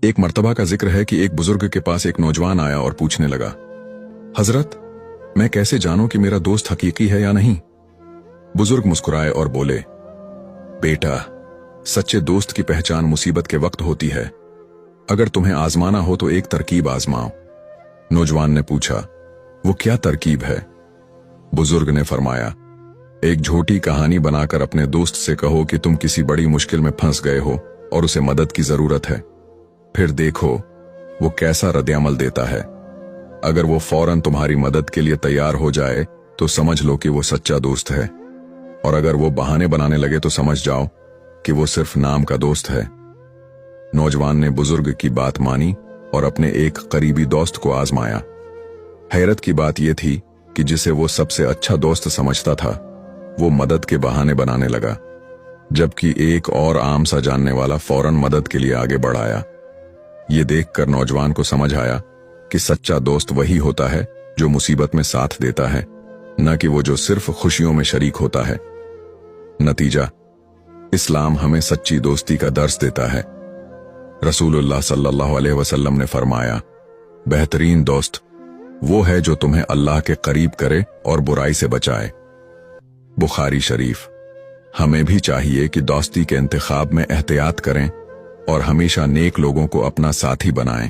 एक मर्तबा का जिक्र है कि एक बुजुर्ग के पास एक नौजवान आया और पूछने लगा, हजरत, मैं कैसे जानूं कि मेरा दोस्त हकीकी है या नहीं? बुजुर्ग मुस्कुराए और बोले, बेटा, सच्चे दोस्त की पहचान मुसीबत के वक्त होती है। अगर तुम्हें आजमाना हो तो एक तरकीब आजमाओ। नौजवान ने पूछा, वो क्या तरकीब है? बुजुर्ग ने फरमाया, एक झूठी कहानी बनाकर अपने दोस्त से कहो कि तुम किसी बड़ी मुश्किल में फंस गए हो और उसे मदद की जरूरत है। फिर देखो वो कैसा रद्द-ए-अमल देता है। अगर वो फौरन तुम्हारी मदद के लिए तैयार हो जाए तो समझ लो कि वो सच्चा दोस्त है, और अगर वो बहाने बनाने लगे तो समझ जाओ कि वो सिर्फ नाम का दोस्त है। नौजवान ने बुजुर्ग की बात मानी और अपने एक करीबी दोस्त को आजमाया। हैरत की बात यह थी कि जिसे वो सबसे अच्छा दोस्त समझता था, वो मदद के बहाने बनाने लगा, जबकि एक और आम सा जानने वाला फौरन मदद के लिए आगे बढ़ आया। ये देखकर नौजवान को समझ आया कि सच्चा दोस्त वही होता है जो मुसीबत में साथ देता है, न कि वो जो सिर्फ खुशियों में शरीक होता है। नतीजा, इस्लाम हमें सच्ची दोस्ती का दर्स देता है। रसूलुल्लाह सल्लल्लाहु अलैहि वसल्लम ने फरमाया, बेहतरीन दोस्त वो है जो तुम्हें अल्लाह के करीब करे और बुराई से बचाए। बुखारी शरीफ। हमें भी चाहिए कि दोस्ती के इंतखाब में एहतियात करें और हमेशा नेक लोगों को अपना साथी बनाएं।